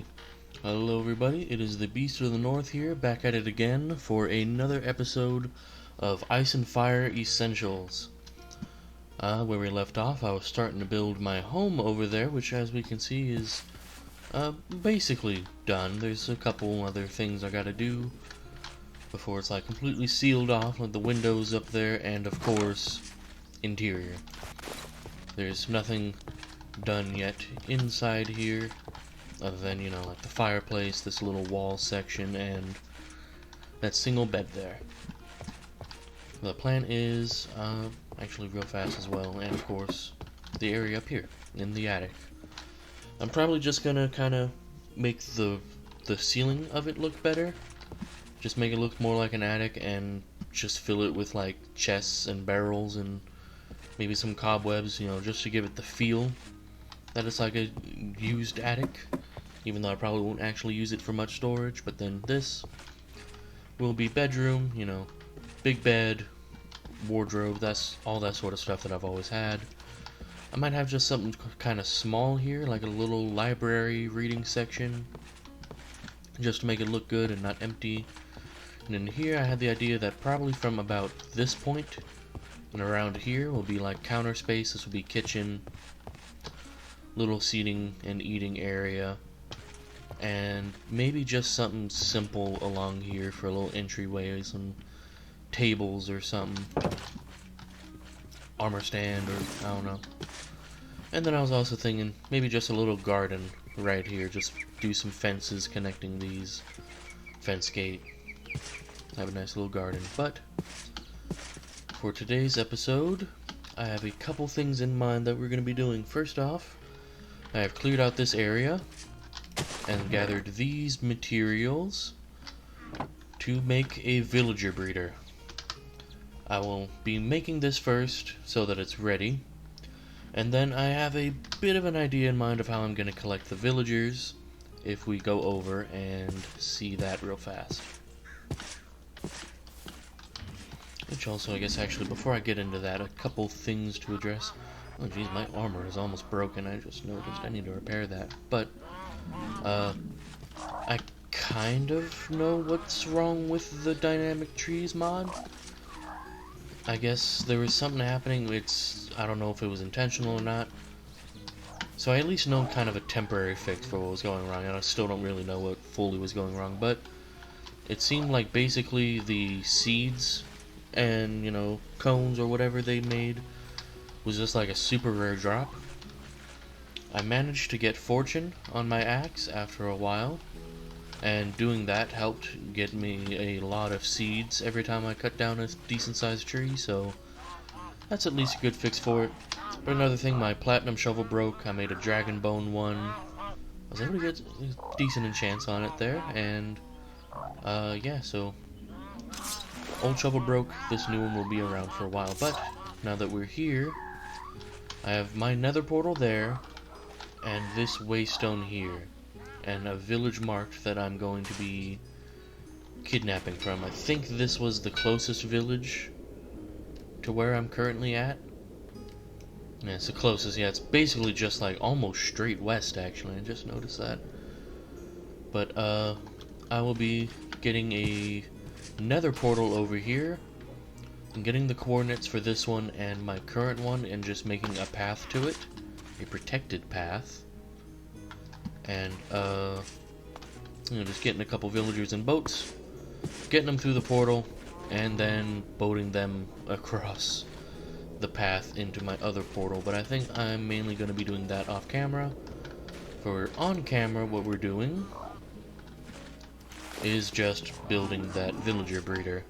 Alright, hello everybody, it is the Beast of the North here, back at it again for another episode of Ice and Fire Essentials. Where we left off, I was starting to build my home over there, which as we can see is basically done. There's a couple other things I gotta do before it's like completely sealed off, like the windows up there, and of course, interior. There's nothing done yet inside here, other than, you know, like the fireplace, this little wall section, and that single bed there. The plan is, actually real fast as well, and of course, the area up here, in the attic. I'm probably just gonna kinda make the ceiling of it look better. Just make it look more like an attic, and just fill it with, like, chests and barrels, and maybe some cobwebs, you know, just to give it the feel that it's like a used attic. Even though I probably won't actually use it for much storage, but then this will be bedroom, you know, big bed, wardrobe, that's all that sort of stuff that I've always had. I might have just something kind of small here, like a little library reading section, just to make it look good and not empty. And in here I had the idea that probably from about this point and around here will be like counter space. This will be kitchen, little seating and eating area, and maybe just something simple along here for a little entryway, some tables or something, armor stand, or I don't know. And then I was also thinking maybe just a little garden right here, just do some fences connecting these, fence gate, have a nice little garden. But for today's episode, I have a couple things in mind that we're going to be doing. First off, I have cleared out this area and gathered these materials to make a villager breeder. I will be making this first so that it's ready, and then I have a bit of an idea in mind of how I'm going to collect the villagers if we go over and see that real fast. Which also, I guess actually before I get into that, a couple things to address. Oh geez, my armor is almost broken, I just noticed. I need to repair that. But I kind of know what's wrong with the dynamic trees mod. I guess there was something happening. I don't know if it was intentional or not. So I at least know kind of a temporary fix for what was going wrong, and I still don't really know what fully was going wrong, but it seemed like basically the seeds and, you know, cones or whatever they made was just like a super rare drop. I managed to get fortune on my axe after a while, and doing that helped get me a lot of seeds every time I cut down a decent sized tree, so that's at least a good fix for it. But another thing, my platinum shovel broke. I made a dragon bone one. I was able to get a decent enchants on it there, and yeah, so old shovel broke, this new one will be around for a while. But now that we're here, I have my nether portal there, and this waystone here, and a village marked that I'm going to be kidnapping from. I think this was the closest village to where I'm currently at. Yeah, it's the closest. Yeah, it's basically just like almost straight west, actually. I just noticed that. But I will be getting a nether portal over here, and getting the coordinates for this one and my current one, and just making a path to it, a protected path, and you know, just getting a couple villagers in boats, getting them through the portal, and then boating them across the path into my other portal. But I think I'm mainly going to be doing that off camera. For on camera, what we're doing is just building that villager breeder.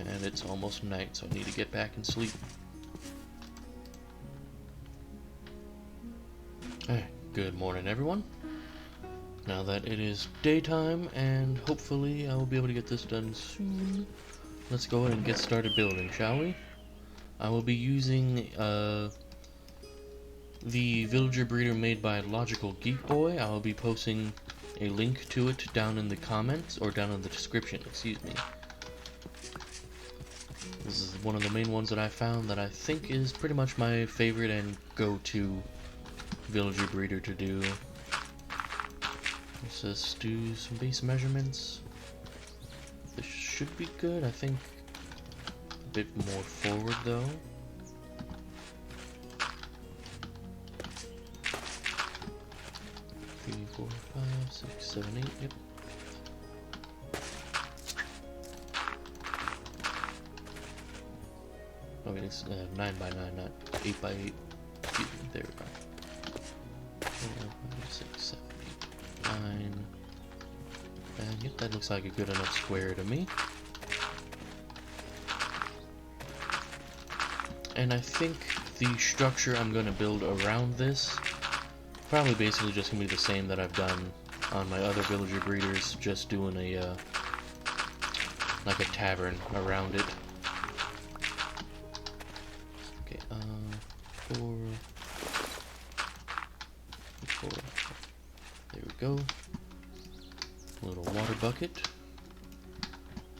And it's almost night, so I need to get back and sleep. Alright, good morning everyone. Now that it is daytime, and hopefully I will be able to get this done soon, let's go ahead and get started building, shall we? I will be using the villager breeder made by LogivalGeekBoy. I will be posting a link to it down in the comments, or down in the description, excuse me. This is one of the main ones that I found that I think is pretty much my favorite and go-to villager breeder to do. Let's just do some base measurements. This should be good. I think a bit more forward though. 3, 4, 5, 6, 7, 8. Yep. Okay, it's 9 by 9, not 8 by 8. Excuse me. There we go. 4, 5, 6, 7, 8, 9. And yep, that looks like a good enough square to me. And I think the structure I'm going to build around this probably basically just going to be the same that I've done on my other villager breeders, just doing a like a tavern around it. Okay, 4, 4. There we go. Little water bucket,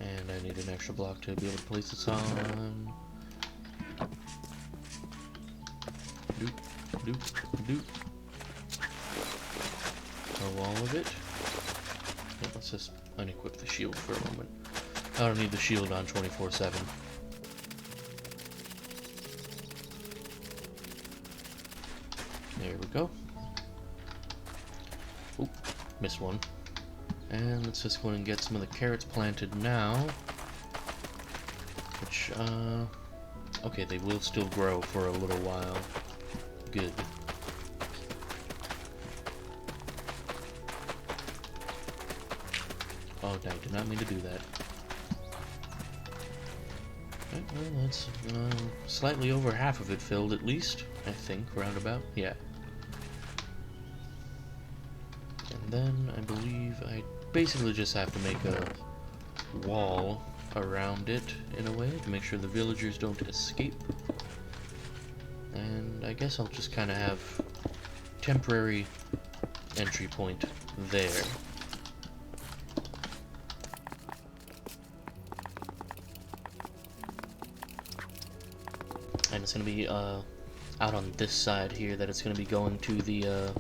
and I need an extra block to be able to place this on. Doop, doop, doop. Oh, all of it. Yeah, let's just unequip the shield for a moment. I don't need the shield on 24/7. There we go. Oop, missed one. And let's just go and get some of the carrots planted now. Which, okay, they will still grow for a little while. Good. Oh, I did not mean to do that. Right, well, that's slightly over half of it filled at least, I think, roundabout. Yeah. And then I believe I basically just have to make a wall around it in a way to make sure the villagers don't escape. And I guess I'll just kind of have temporary entry point there. And it's going to be out on this side here that it's going to be going to the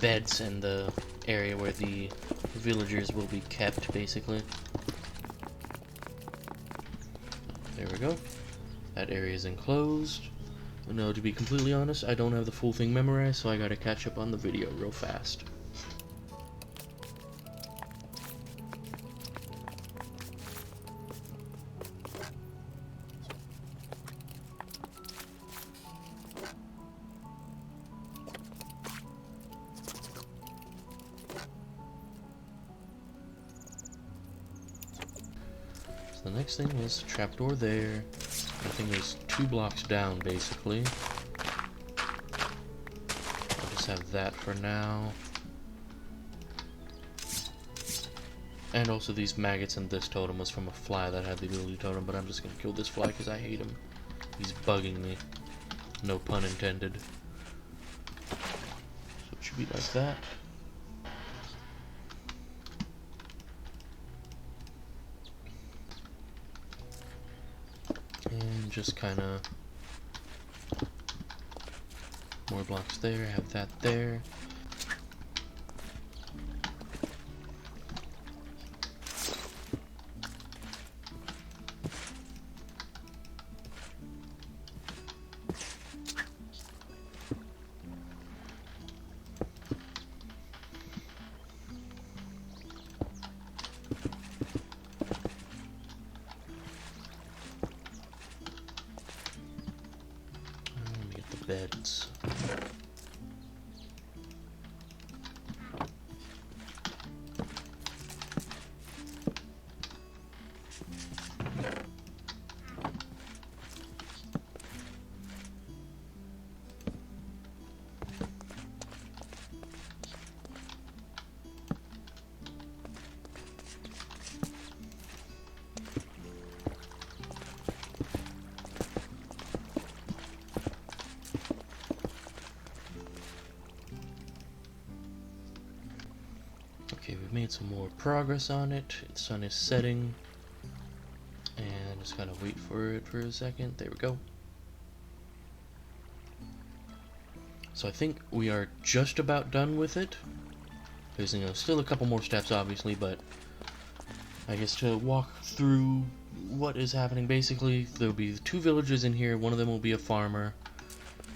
beds and the area where the villagers will be kept, basically. There we go. That area is enclosed. No, to be completely honest, I don't have the full thing memorized, so I gotta catch up on the video real fast. The next thing was trapdoor there. I think it was 2 blocks down, basically. I'll just have that for now. And also these maggots and this totem was from a fly that had the ability totem, but I'm just gonna kill this fly because I hate him. He's bugging me. No pun intended. So it should be like that. And just kind of more blocks there, have that there. Beds. Okay, we've made some more progress on it. The sun is setting. And just gotta wait for it for a second. There we go. So I think we are just about done with it. There's, still a couple more steps, obviously, but I guess to walk through what is happening, basically, there'll be 2 villagers in here. One of them will be a farmer.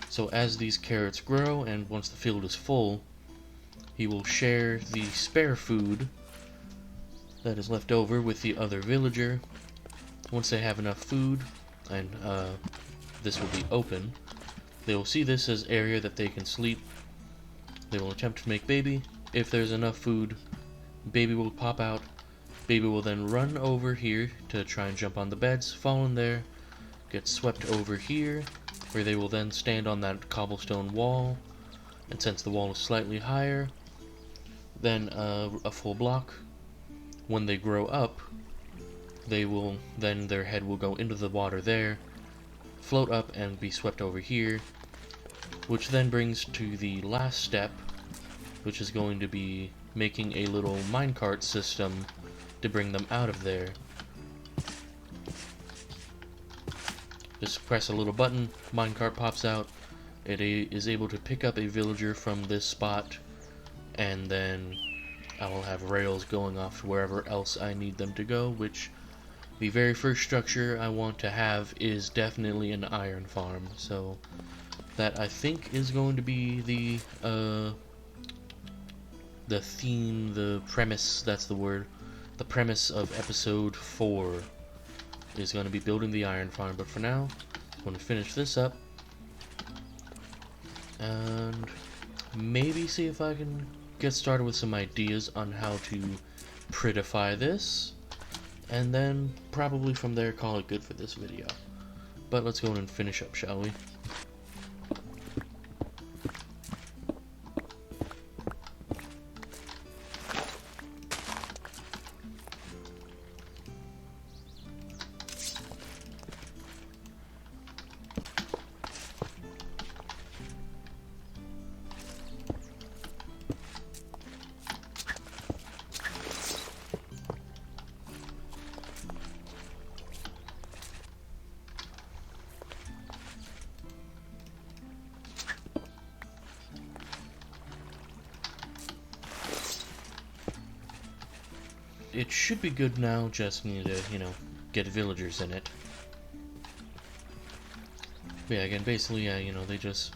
So as these carrots grow, and once the field is full, he will share the spare food that is left over with the other villager. Once they have enough food, and this will be open, they will see this as area that they can sleep. They will attempt to make baby. If there's enough food, baby will pop out. Baby will then run over here to try and jump on the beds, fall in there, get swept over here, where they will then stand on that cobblestone wall, and since the wall is slightly higher than a full block, when they grow up, their head will go into the water there, float up and be swept over here, which then brings to the last step, which is going to be making a little minecart system to bring them out of there. Just press a little button, minecart pops out, it is able to pick up a villager from this spot, and then I will have rails going off to wherever else I need them to go, which the very first structure I want to have is definitely an iron farm, so that I think is going to be the theme, the premise, that's the word, the premise of episode 4 is going to be building the iron farm. But for now, I'm going to finish this up and maybe see if I can get started with some ideas on how to prettify this, and then probably from there call it good for this video. But let's go and finish up, shall we? It should be good now, just need to, get villagers in it. But yeah, again, basically, they just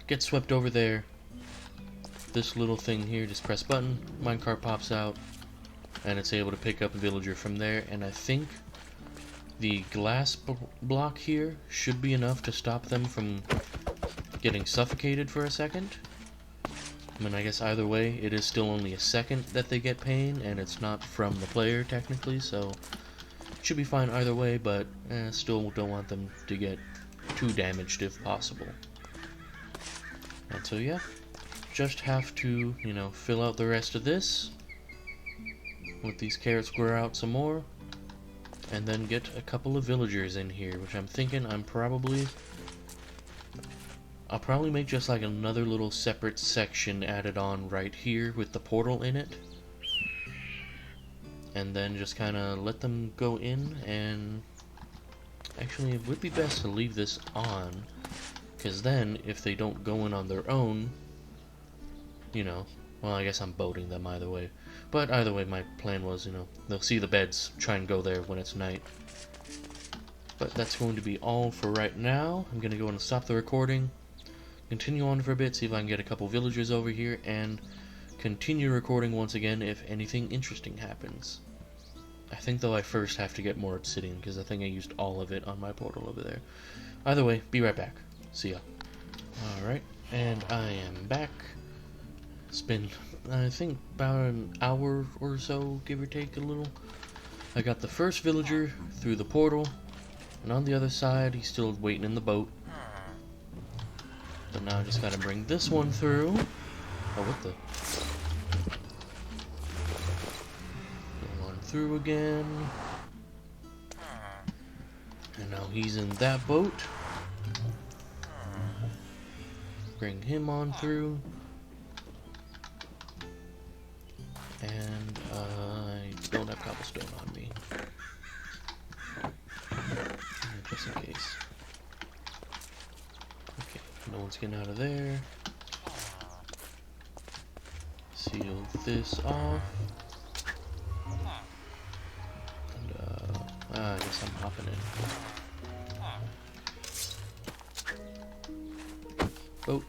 get swept over there. This little thing here, just press button, minecart pops out, and it's able to pick up a villager from there. And I think the glass block here should be enough to stop them from getting suffocated for a second. I mean, I guess either way, it is still only a second that they get pain, and it's not from the player, technically, so it should be fine either way, but still don't want them to get too damaged if possible. And so, yeah, just have to, fill out the rest of this, let these carrots grow out some more, and then get a couple of villagers in here, which I'm thinking I'll probably make just like another little separate section added on right here with the portal in it. And then just kind of let them go in, and actually it would be best to leave this on, because then if they don't go in on their own, well, I guess I'm boating them either way. But either way, my plan was, they'll see the beds, try and go there when it's night. But that's going to be all for right now. I'm going to go and stop the recording, continue on for a bit, see if I can get a couple villagers over here, and continue recording once again if anything interesting happens. I think, though, I first have to get more obsidian, because I think I used all of it on my portal over there. Either way, be right back. See ya. Alright, and I am back. It's been, I think, about an hour or so, give or take a little. I got the first villager through the portal, and on the other side, he's still waiting in the boat. But now I just gotta bring this one through. Oh, what the? Go on through again. And now he's in that boat. Bring him on through. And I don't have cobblestone on me. Just in case. Okay, no one's getting out of there. seal this off. And, I guess I'm hopping in. Boat.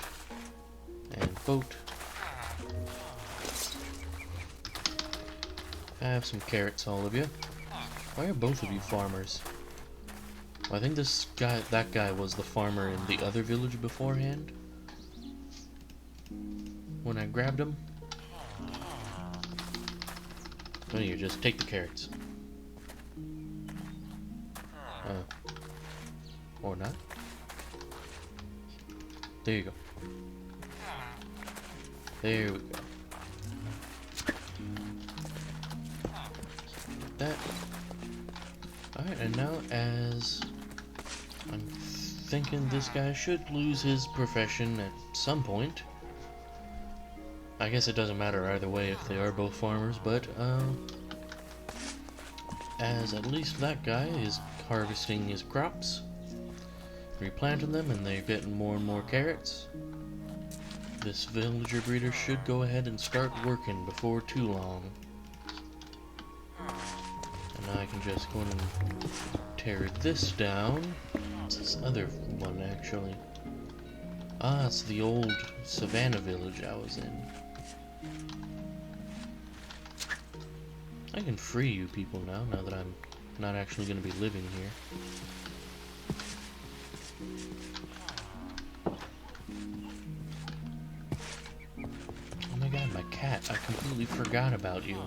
And boat. I have some carrots, all of you. Why are both of you farmers? Well, I think that guy was the farmer in the other village beforehand. When I grabbed him. Oh, you just take the carrots. Or not. There you go. There we go. That. Alright, and now as I'm thinking this guy should lose his profession at some point. I guess it doesn't matter either way if they are both farmers, but as at least that guy is harvesting his crops, replanting them, and they're getting more and more carrots, this villager breeder should go ahead and start working before too long. And now I can just go in and tear this down. What's this other one actually? Ah, it's the old savannah village I was in. I can free you people now that I'm not actually going to be living here. Oh my god, my cat. I completely forgot about you.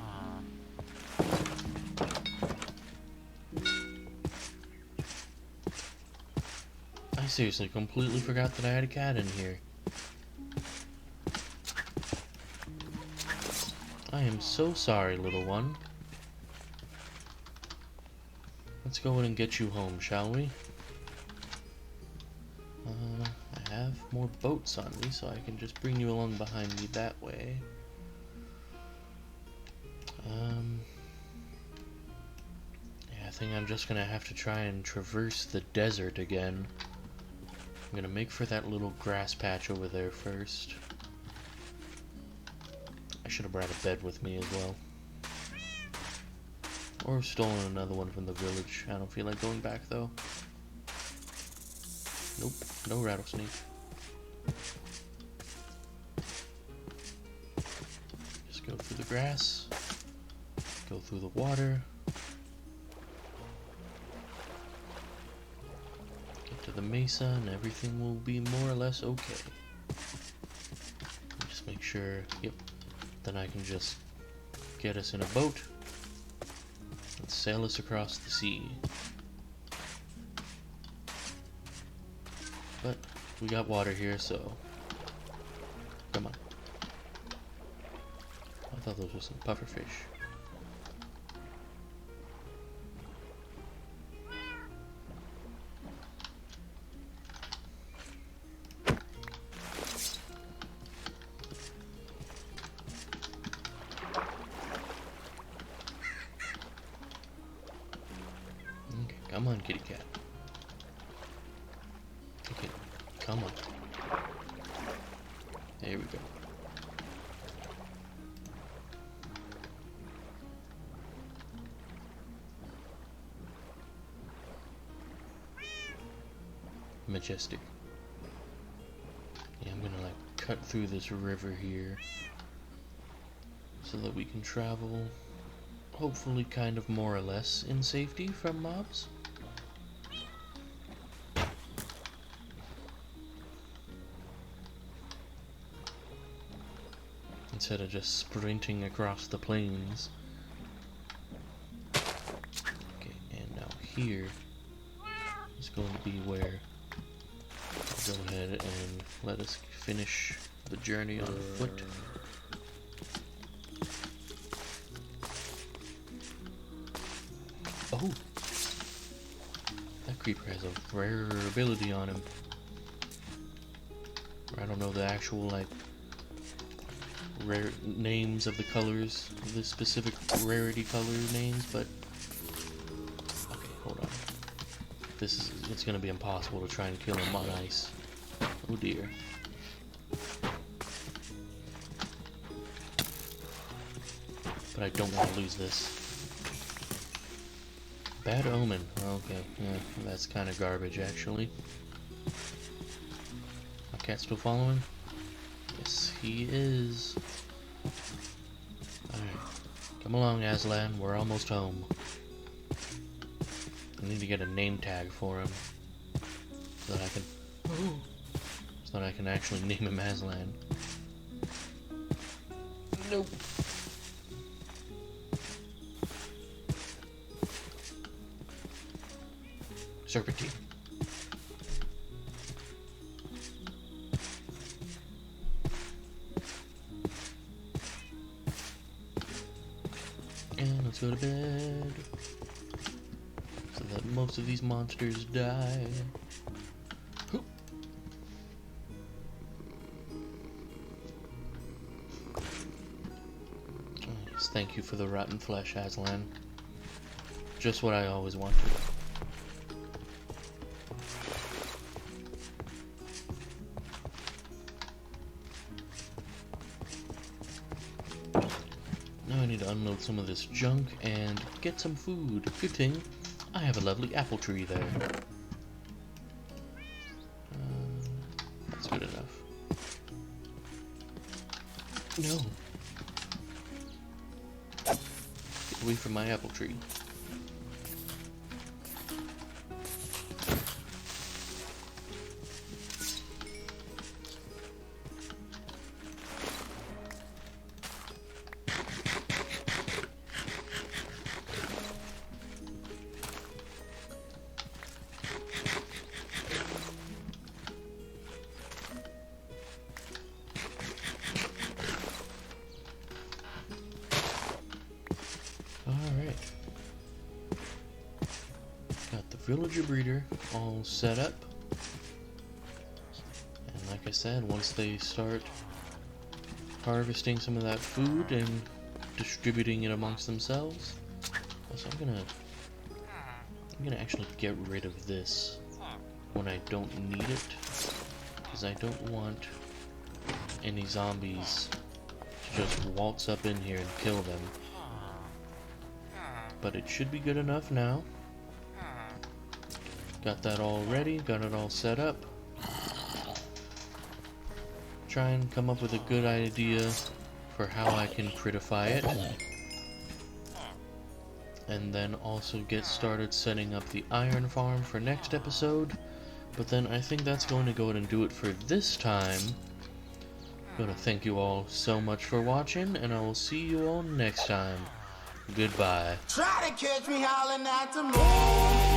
I seriously completely forgot that I had a cat in here. I am so sorry, little one. Let's go in and get you home, shall we? I have more boats on me, so I can just bring you along behind me that way. Yeah, I think I'm just gonna have to try and traverse the desert again. I'm gonna make for that little grass patch over there first. I should have brought a bed with me as well. Or stolen another one from the village. I don't feel like going back though. Nope, no rattlesnake. Just go through the grass. Go through the water. Get to the mesa and everything will be more or less okay. Just make sure, yep. Then I can just get us in a boat and sail us across the sea. But we got water here, so come on. I thought those were some pufferfish. Come on, kitty cat. Okay, come on. There we go. Majestic. Yeah, I'm gonna like cut through this river here so that we can travel, hopefully kind of more or less in safety from mobs. Instead of just sprinting across the plains. Okay, and now here is going to be where I'll go ahead and let us finish the journey on foot. Oh! That creeper has a rare ability on him. I don't know the actual, like, rare names of the colors, the specific rarity color names, but okay, hold on. It's gonna be impossible to try and kill him on ice. Oh dear. but I don't want to lose this. Bad omen. Okay, yeah, that's kind of garbage, actually. My cat still following? Yes, he is. Alright. Come along, Aslan. We're almost home. I need to get a name tag for him. So that I can actually name him Aslan. Nope. Serpentine. And let's go to bed. So that most of these monsters die. Whoop. Yes, thank you for the rotten flesh, Aslan. Just what I always wanted. Now I need to unload some of this junk and get some food. Good thing I have a lovely apple tree there. That's good enough. No. Get away from my apple tree. Alright. Got the villager breeder all set up. And like I said, once they start harvesting some of that food and distributing it amongst themselves, so I'm gonna actually get rid of this when I don't need it, because I don't want any zombies to just waltz up in here and kill them. But it should be good enough now. Got that all ready, got it all set up. Try and come up with a good idea for how I can critify it. And then also get started setting up the iron farm for next episode. But then I think that's going to go ahead and do it for this time. I'm going to thank you all so much for watching, and I will see you all next time. Goodbye. Try to catch me howling at the moon.